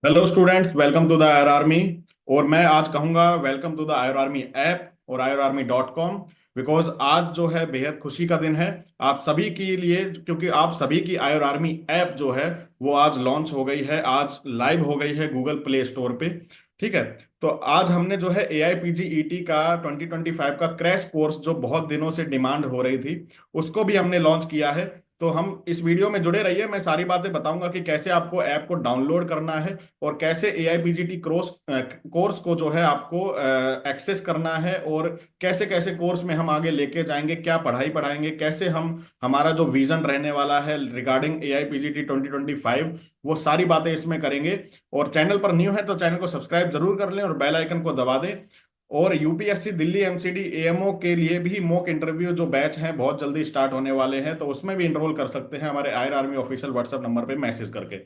Hello students, welcome to the IR army. और मैं आज कहूंगा welcome to the IR army app और irarmy.com। बिकॉज आज जो है बेहद खुशी का दिन है आप सभी के लिए, क्योंकि आप सभी की आयर आर्मी ऐप जो है वो आज लॉन्च हो गई है, आज लाइव हो गई है गूगल प्ले स्टोर पे। ठीक है। तो आज हमने जो है AIPGET का 2025 का क्रैश कोर्स जो बहुत दिनों से डिमांड हो रही थी उसको भी हमने लॉन्च किया है। तो हम इस वीडियो में जुड़े रहिए, मैं सारी बातें बताऊंगा कि कैसे आपको ऐप को डाउनलोड करना है और कैसे AIPGT कोर्स को जो है आपको एक्सेस करना है, और कैसे कैसे कोर्स में हम आगे लेके जाएंगे, क्या पढ़ाई पढ़ाएंगे, कैसे हम हमारा जो विजन रहने वाला है रिगार्डिंग AIPGT 2025 वो सारी बातें इसमें करेंगे। और चैनल पर न्यू है तो चैनल को सब्सक्राइब जरूर कर लें और बेल आइकन को दबा दें। और यूपीएससी दिल्ली एमसीडी एएमओ के लिए भी मॉक इंटरव्यू जो बैच हैं बहुत जल्दी स्टार्ट होने वाले हैं, तो उसमें भी इनरोल कर सकते हैं हमारे आयर आर्मी ऑफिशियल व्हाट्सएप नंबर पे मैसेज करके।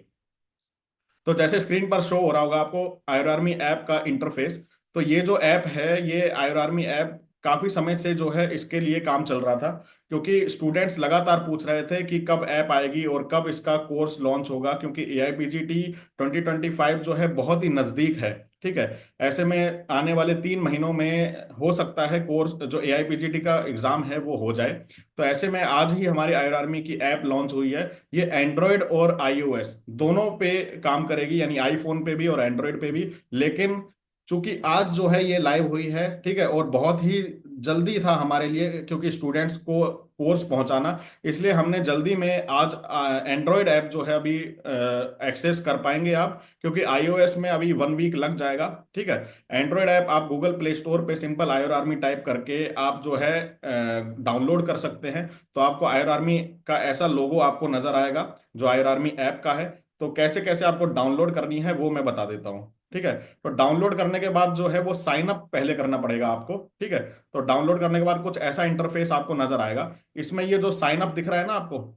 तो जैसे स्क्रीन पर शो हो रहा होगा आपको आयर आर्मी ऐप का इंटरफेस। तो ये जो ऐप है, ये आयर आर्मी ऐप काफी समय से जो है इसके लिए काम चल रहा था, क्योंकि स्टूडेंट्स लगातार पूछ रहे थे कि कब ऐप आएगी और कब इसका कोर्स लॉन्च होगा, क्योंकि AIPGT 2025 जो है बहुत ही नजदीक है। ठीक है। ऐसे में आने वाले 3 महीनों में हो सकता है कोर्स जो AIPGT का एग्जाम है वो हो जाए। तो ऐसे में आज ही हमारी आयर आर्मी की ऐप लॉन्च हुई है। ये एंड्रॉयड और iOS दोनों पे काम करेगी, यानी आईफोन पे भी और एंड्रॉयड पे भी। लेकिन चूंकि आज जो है ये लाइव हुई है, ठीक है, और बहुत ही जल्दी था हमारे लिए क्योंकि स्टूडेंट्स को कोर्स पहुंचाना, इसलिए हमने जल्दी में आज एंड्रॉयड ऐप जो है अभी एक्सेस कर पाएंगे आप, क्योंकि iOS में अभी 1 वीक लग जाएगा। ठीक है। एंड्रॉयड ऐप आप गूगल प्ले स्टोर पे सिंपल आयर आर्मी टाइप करके आप जो है डाउनलोड कर सकते हैं। तो आपको आयर आर्मी का ऐसा लोगो आपको नजर आएगा जो आयर आर्मी ऐप का है। तो कैसे कैसे आपको डाउनलोड करनी है वो मैं बता देता हूँ। ठीक है। तो डाउनलोड करने के बाद जो है वो साइन अप पहले करना पड़ेगा आपको। ठीक है। तो डाउनलोड करने के बाद कुछ ऐसा इंटरफेस आपको नजर आएगा। इसमें ये जो साइन अप दिख रहा है ना आपको,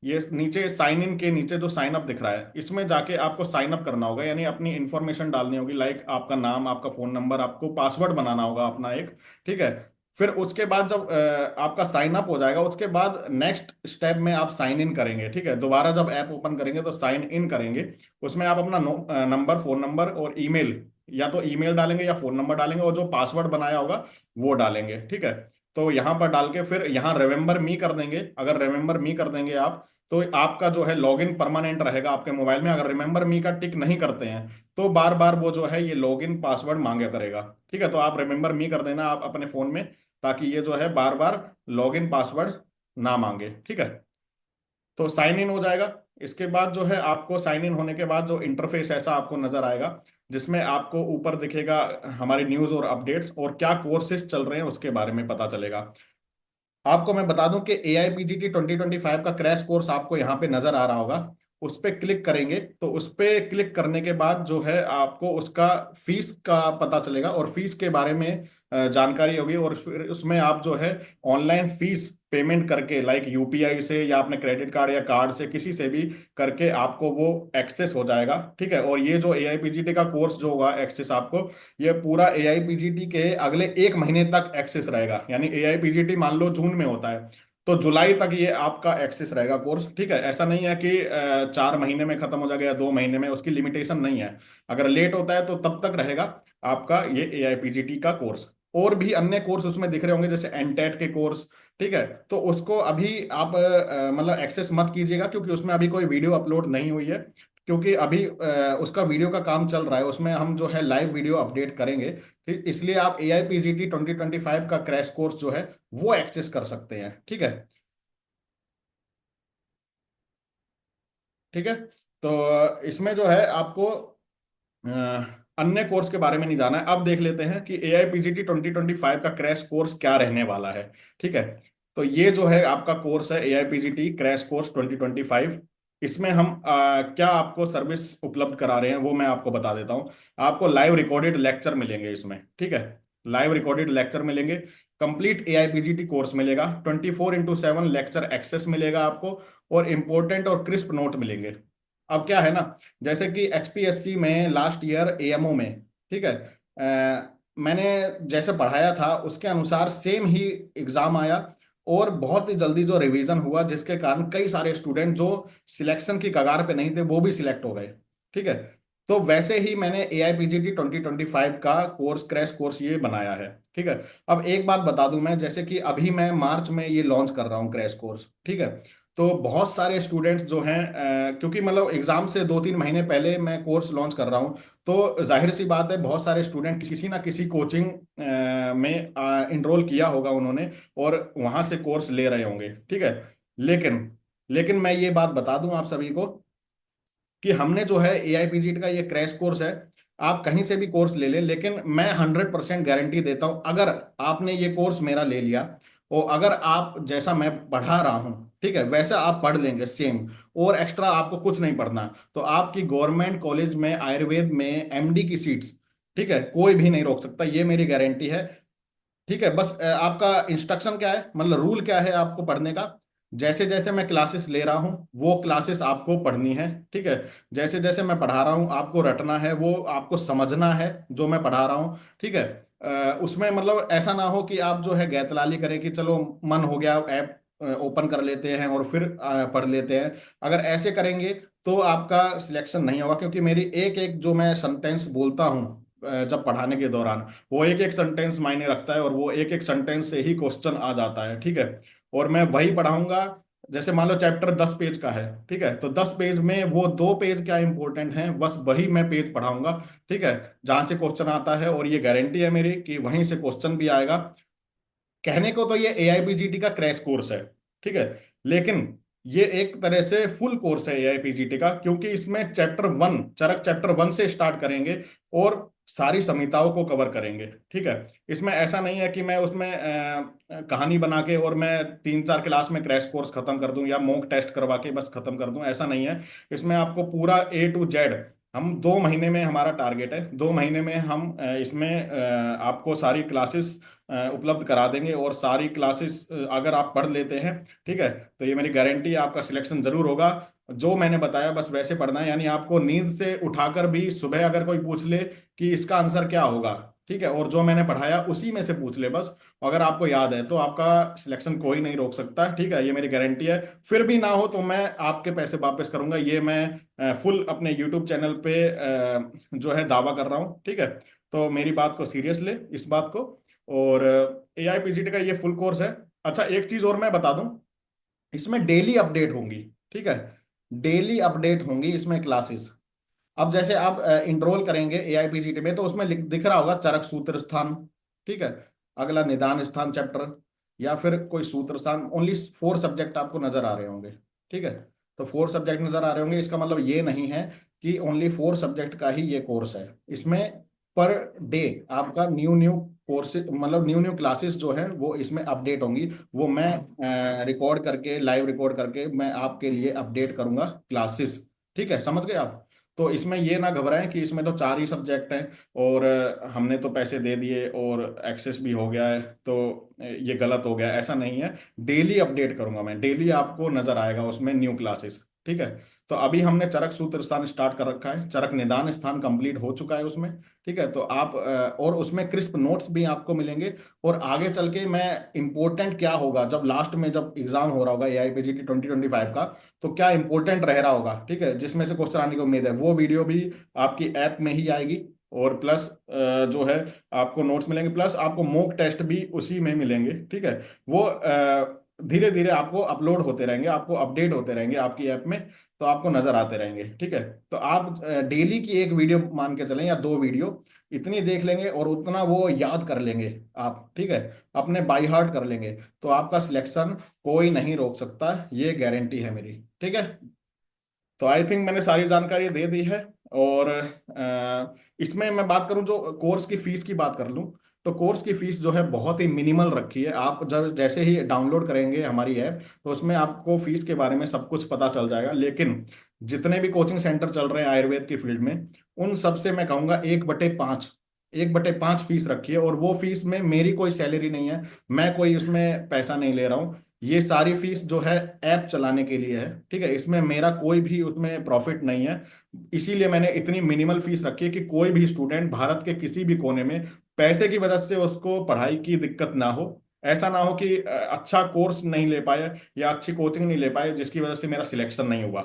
ये नीचे साइन इन के नीचे जो साइन अप दिख रहा है, इसमें जाके आपको साइन अप करना होगा, यानी अपनी इंफॉर्मेशन डालनी होगी, लाइक आपका नाम, आपका फोन नंबर, आपको पासवर्ड बनाना होगा अपना एक। ठीक है। फिर उसके बाद जब आपका साइन अप हो जाएगा, उसके बाद नेक्स्ट स्टेप में आप साइन इन करेंगे। ठीक है। दोबारा जब ऐप ओपन करेंगे तो साइन इन करेंगे। उसमें आप अपना नंबर, फोन नंबर और ईमेल, या तो ईमेल डालेंगे या फोन नंबर डालेंगे, और जो पासवर्ड बनाया होगा वो डालेंगे। ठीक है। तो यहाँ पर डाल के फिर यहाँ रिमेंबर मी कर देंगे। अगर रिमेंबर मी कर देंगे आप, तो आपका जो है लॉगिन परमानेंट रहेगा आपके मोबाइल में। अगर रिमेंबर मी का टिक नहीं करते हैं तो बार बार वो जो है ये लॉगिन पासवर्ड मांगे करेगा। ठीक है। तो आप रिमेंबर मी कर देना आप अपने फोन में, ताकि ये जो है बार बार लॉगिन पासवर्ड ना मांगे। ठीक है। तो साइन इन हो जाएगा। इसके बाद जो है आपको साइन इन होने के बाद जो इंटरफेस ऐसा आपको नजर आएगा, जिसमें आपको ऊपर दिखेगा हमारी न्यूज और अपडेट्स और क्या कोर्सेज चल रहे हैं उसके बारे में पता चलेगा। आपको मैं बता दूं कि AIPGT 2025 का क्रैश कोर्स आपको यहाँ पे नजर आ रहा होगा। उस पे क्लिक करेंगे तो उस पे क्लिक करने के बाद जो है आपको उसका फीस का पता चलेगा और फीस के बारे में जानकारी होगी, और फिर उसमें आप जो है ऑनलाइन फीस पेमेंट करके, लाइक यूपीआई से या अपने क्रेडिट कार्ड या कार्ड से किसी से भी करके आपको वो एक्सेस हो जाएगा। ठीक है। और ये जो AIPGT का कोर्स जो होगा एक्सेस आपको, ये पूरा AIPGT के अगले 1 महीने तक एक्सेस रहेगा, यानी AIPGT मान लो जून में होता है तो जुलाई तक ये आपका एक्सेस रहेगा कोर्स। ठीक है। ऐसा नहीं है कि 4 महीने में खत्म हो जाएगा या 2 महीने में, उसकी लिमिटेशन नहीं है। अगर लेट होता है तो तब तक रहेगा आपका ये AIPGT का कोर्स। और भी अन्य कोर्स उसमें दिख रहे होंगे जैसे एनटेट के कोर्स। ठीक है। तो उसको अभी आप मतलब एक्सेस मत कीजिएगा, क्योंकि उसमें अभी कोई वीडियो अपलोड नहीं हुई है, क्योंकि अभी उसका वीडियो का काम चल रहा है, उसमें हम जो है लाइव वीडियो अपडेट करेंगे। ठीक, इसलिए आप AIPGT 2025 का क्रैश कोर्स जो है वो एक्सेस कर सकते हैं। ठीक है। ठीक है। तो इसमें जो है आपको अ, अन्य कोर्स के बारे में नहीं जाना है। अब देख लेते हैं कि AIPGT 2025 का क्रैश कोर्स क्या रहने वाला है। ठीक है। तो ये जो है आपका कोर्स है AIPGT क्रैश कोर्स 2025। इसमें हम क्या आपको सर्विस उपलब्ध करा रहे हैं वो मैं आपको बता देता हूँ। आपको लाइव रिकॉर्डेड लेक्चर मिलेंगे इसमें। ठीक है। लाइव रिकॉर्डेड लेक्चर मिलेंगे। कंप्लीट AIPGT कोर्स मिलेगा, 24x7 लेक्चर एक्सेस मिलेगा आपको, और इंपॉर्टेंट और क्रिस्प नोट मिलेंगे। अब क्या है ना, जैसे कि HPSC में लास्ट ईयर AMO में, ठीक है, मैंने जैसे पढ़ाया था उसके अनुसार सेम ही एग्जाम आया, और बहुत ही जल्दी जो रिवीजन हुआ जिसके कारण कई सारे स्टूडेंट जो सिलेक्शन की कगार पे नहीं थे वो भी सिलेक्ट हो गए। ठीक है। तो वैसे ही मैंने AIPGT 2025 का कोर्स, क्रैश कोर्स ये बनाया है। ठीक है। अब एक बात बता दूं मैं, जैसे कि अभी मैं मार्च में ये लॉन्च कर रहा हूँ क्रैश कोर्स। ठीक है। तो बहुत सारे स्टूडेंट्स जो हैं, क्योंकि मतलब एग्जाम से 2-3 महीने पहले मैं कोर्स लॉन्च कर रहा हूँ, तो जाहिर सी बात है बहुत सारे स्टूडेंट किसी ना किसी कोचिंग में इनरोल किया होगा उन्होंने, और वहां से कोर्स ले रहे होंगे। ठीक है। लेकिन लेकिन मैं ये बात बता दूं आप सभी को कि हमने जो है AIPGT का ये क्रैश कोर्स है, आप कहीं से भी कोर्स ले लें, लेकिन मैं 100% गारंटी देता हूं, अगर आपने ये कोर्स मेरा ले लिया और अगर आप जैसा मैं पढ़ा रहा हूं, ठीक है, वैसा आप पढ़ लेंगे सेम, और एक्स्ट्रा आपको कुछ नहीं पढ़ना, तो आपकी गवर्नमेंट कॉलेज में आयुर्वेद में MD की सीट्स, ठीक है, कोई भी नहीं रोक सकता, ये मेरी गारंटी है। ठीक है। बस आपका इंस्ट्रक्शन क्या है, मतलब रूल क्या है आपको पढ़ने का, जैसे जैसे मैं क्लासेस ले रहा हूँ वो क्लासेस आपको पढ़नी है। ठीक है। जैसे जैसे मैं पढ़ा रहा हूँ आपको रटना है, वो आपको समझना है जो मैं पढ़ा रहा हूँ। ठीक है। उसमें मतलब ऐसा ना हो कि आप जो है गैतलाली करें कि चलो मन हो गया ऐप ओपन कर लेते हैं और फिर पढ़ लेते हैं। अगर ऐसे करेंगे तो आपका सिलेक्शन नहीं होगा, क्योंकि मेरी एक एक जो मैं सेंटेंस बोलता हूँ जब पढ़ाने के दौरान, वो एक एक सेंटेंस मायने रखता है, और वो एक एक सेंटेंस से ही क्वेश्चन आ जाता है। ठीक है। और मैं वही पढ़ाऊंगा, जैसे मान लो चैप्टर 10 पेज का है, ठीक है, तो 10 पेज में वो 2 पेज क्या इंपॉर्टेंट हैं, बस वही मैं पेज पढ़ाऊंगा। ठीक है। जहां से क्वेश्चन आता है, और ये गारंटी है मेरी कि वहीं से क्वेश्चन भी आएगा। कहने को तो ये AIPGT का क्रैश कोर्स है, ठीक है, लेकिन ये एक तरह से फुल कोर्स है AIPGT का, क्योंकि इसमें चैप्टर 1, चरक चैप्टर 1 से स्टार्ट करेंगे और सारी संहिताओं को कवर करेंगे। ठीक है। इसमें ऐसा नहीं है कि मैं उसमें कहानी बना के और मैं 3-4 क्लास में क्रैश कोर्स खत्म कर दूं, या मॉक टेस्ट करवा के बस खत्म कर दूं, ऐसा नहीं है। इसमें आपको पूरा A to Z, हम 2 महीने में, हमारा टारगेट है 2 महीने में हम इसमें आपको सारी क्लासेस उपलब्ध करा देंगे, और सारी क्लासेस अगर आप पढ़ लेते हैं, ठीक है, तो ये मेरी गारंटी है आपका सिलेक्शन जरूर होगा। जो मैंने बताया बस वैसे पढ़ना है, यानी आपको नींद से उठाकर भी सुबह अगर कोई पूछ ले कि इसका आंसर क्या होगा, ठीक है, और जो मैंने पढ़ाया उसी में से पूछ ले बस, अगर आपको याद है तो आपका सिलेक्शन कोई नहीं रोक सकता। ठीक है। ये मेरी गारंटी है। फिर भी ना हो तो मैं आपके पैसे वापस करूंगा, ये मैं फुल अपने यूट्यूब चैनल पे जो है दावा कर रहा हूँ। ठीक है। तो मेरी बात को सीरियस ले, इस बात को। और AIPGT का ये फुल कोर्स है। अच्छा, एक चीज और मैं बता दूं, इसमें डेली अपडेट होंगी। ठीक है। डेली अपडेट होंगी इसमें क्लासेस। अब जैसे आप इनरोल करेंगे AIPGT में, तो उसमें दिख रहा होगा चरक सूत्र स्थान, ठीक है, अगला निदान स्थान चैप्टर, या फिर कोई सूत्र स्थान, ओनली 4 सब्जेक्ट आपको नजर आ रहे होंगे। ठीक है। तो 4 सब्जेक्ट नजर आ रहे होंगे, इसका मतलब ये नहीं है कि ओनली 4 सब्जेक्ट का ही ये कोर्स है। इसमें पर डे आपका न्यू न्यू कोर्स, मतलब न्यू न्यू क्लासेस जो है वो इसमें अपडेट होंगी, वो मैं रिकॉर्ड करके, लाइव रिकॉर्ड करके मैं आपके लिए अपडेट करूंगा क्लासेस। ठीक है, समझ गए आप। तो इसमें ये ना घबराएं कि इसमें तो 4 ही सब्जेक्ट हैं, और हमने तो पैसे दे दिए और एक्सेस भी हो गया है, तो ये गलत हो गया, ऐसा नहीं है। डेली अपडेट करूंगा मैं, डेली आपको नजर आएगा उसमें न्यू क्लासेस। ठीक है। तो अभी हमने चरक सूत्र स्थान स्टार्ट कर रखा है, चरक निदान स्थान कंप्लीट हो चुका है उसमें। ठीक है। तो आप और उसमें क्रिस्प नोट्स भी आपको मिलेंगे। और आगे चल के मैं, इंपॉर्टेंट क्या होगा जब लास्ट में जब एग्जाम हो रहा होगा AIPGT 2025 का, तो क्या इंपॉर्टेंट रह रहा होगा, ठीक है, जिसमें से क्वेश्चन आने की उम्मीद है, वो वीडियो भी आपकी ऐप में ही आएगी। और प्लस जो है आपको नोट्स मिलेंगे, प्लस आपको मॉक टेस्ट भी उसी में मिलेंगे। ठीक है। वो धीरे धीरे आपको अपलोड होते रहेंगे, आपको अपडेट होते रहेंगे आपकी ऐप में, तो आपको नजर आते रहेंगे। ठीक है। तो आप डेली की एक वीडियो मान के चलें, या 2 वीडियो, इतनी देख लेंगे और उतना वो याद कर लेंगे आप। ठीक है। अपने बाई हार्ट कर लेंगे, तो आपका सिलेक्शन कोई नहीं रोक सकता, ये गारंटी है मेरी। ठीक है। तो आई थिंक मैंने सारी जानकारी दे दी है। और इसमें मैं बात करूं, जो कोर्स की फीस की बात कर लूं, तो कोर्स की फीस जो है बहुत ही मिनिमल रखी है। आप जब जैसे ही डाउनलोड करेंगे हमारी ऐप, तो उसमें आपको फीस के बारे में सब कुछ पता चल जाएगा। लेकिन जितने भी कोचिंग सेंटर चल रहे हैं आयुर्वेद की फील्ड में, उन सब से मैं कहूँगा 1/5, 1/5 फीस रखी है। और वो फीस में मेरी कोई सैलरी नहीं है, मैं कोई उसमें पैसा नहीं ले रहा हूँ। ये सारी फीस जो है ऐप चलाने के लिए है। ठीक है। इसमें मेरा कोई भी उसमें प्रॉफिट नहीं है। इसीलिए मैंने इतनी मिनिमल फीस रखी है कि कोई भी स्टूडेंट भारत के किसी भी कोने में पैसे की वजह से उसको पढ़ाई की दिक्कत ना हो। ऐसा ना हो कि अच्छा कोर्स नहीं ले पाए या अच्छी कोचिंग नहीं ले पाए, जिसकी वजह से मेरा सिलेक्शन नहीं हुआ।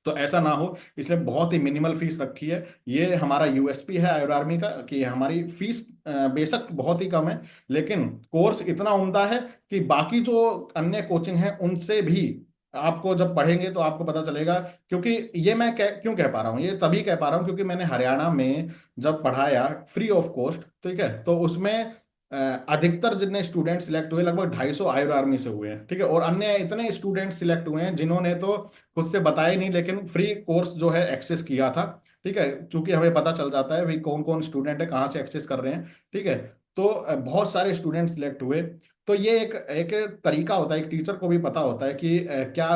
तो ऐसा ना हो, इसलिए बहुत ही मिनिमल फीस रखी है। ये हमारा यूएसपी है आयुर आर्मी का कि हमारी फीस बेशक बहुत ही कम है, लेकिन कोर्स इतना उम्दा है कि बाकी जो अन्य कोचिंग है उनसे भी आपको जब पढ़ेंगे तो आपको पता चलेगा। क्योंकि ये मैं क्यों कह पा रहा हूँ, ये तभी कह पा रहा हूँ क्योंकि मैंने हरियाणा में जब पढ़ाया फ्री ऑफ कॉस्ट, ठीक है, तो उसमें अधिकतर जितने स्टूडेंट सिलेक्ट हुए लगभग 250 आयुर आर्मी से हुए हैं, ठीक है, और अन्य इतने स्टूडेंट सिलेक्ट हुए हैं जिन्होंने तो खुद से बताया नहीं, लेकिन फ्री कोर्स जो है एक्सेस किया था। ठीक है, क्योंकि हमें पता चल जाता है भाई कौन कौन स्टूडेंट है, कहाँ से एक्सेस कर रहे हैं। ठीक है, तो बहुत सारे स्टूडेंट सिलेक्ट हुए। तो ये एक एक तरीका होता है, एक टीचर को भी पता होता है कि क्या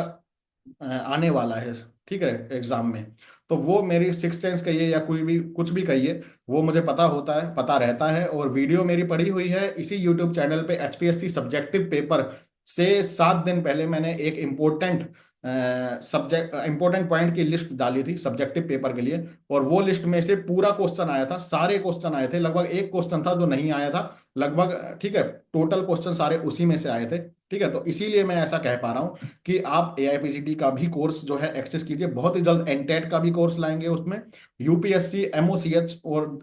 आने वाला है, ठीक है, एग्जाम में। तो वो मेरी सिक्स सेंस कहिए या कोई भी कुछ भी कहिए, वो मुझे पता होता है, पता रहता है। और वीडियो मेरी पड़ी हुई है इसी यूट्यूब चैनल पे, एचपीएससी सब्जेक्टिव पेपर से 7 दिन पहले मैंने एक इम्पोर्टेंट सब्जेक्ट इंपॉर्टेंट पॉइंट की लिस्ट डाली थी सब्जेक्टिव पेपर के लिए, और वो लिस्ट में से पूरा क्वेश्चन आया था, सारे क्वेश्चन आए थे, लगभग एक क्वेश्चन था जो नहीं आया था लगभग, ठीक है, टोटल क्वेश्चन सारे उसी में से आए थे। ठीक है, तो इसीलिए मैं ऐसा कह पा रहा हूँ कि आप एआईपीजीटी का भी कोर्स जो है एक्सेस कीजिए, बहुत ही जल्द एनटेट का भी कोर्स लाएंगे उसमें, यूपीएससी एमओसीएच और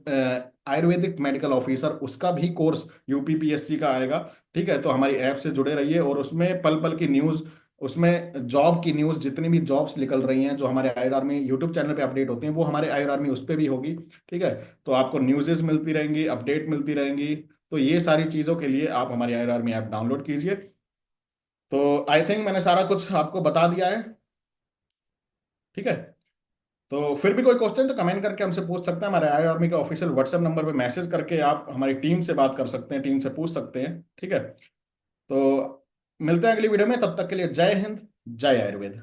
आयुर्वेदिक मेडिकल ऑफिसर उसका भी कोर्स यूपीपीएससी का आएगा। ठीक है, तो हमारी ऐप से जुड़े रहिए, और उसमें पल पल की न्यूज़, उसमें जॉब की न्यूज़, जितनी भी जॉब्स निकल रही हैं जो हमारे आयर आर्मी यूट्यूब चैनल पे अपडेट होती हैं, वो हमारे आयर आर्मी उस पर भी होगी। ठीक है, तो आपको न्यूज़ेस मिलती रहेंगी, अपडेट मिलती रहेंगी। तो ये सारी चीज़ों के लिए आप हमारी आयर आर्मी ऐप डाउनलोड कीजिए। तो आई थिंक मैंने सारा कुछ आपको बता दिया है। ठीक है, तो फिर भी कोई क्वेश्चन तो कमेंट करके हमसे पूछ सकते हैं, हमारे आयर आर्मी के ऑफिशियल व्हाट्सएप नंबर पे मैसेज करके आप हमारी टीम से बात कर सकते हैं, टीम से पूछ सकते हैं। ठीक है, तो मिलते हैं अगली वीडियो में, तब तक के लिए जय हिंद, जय आयुर्वेद।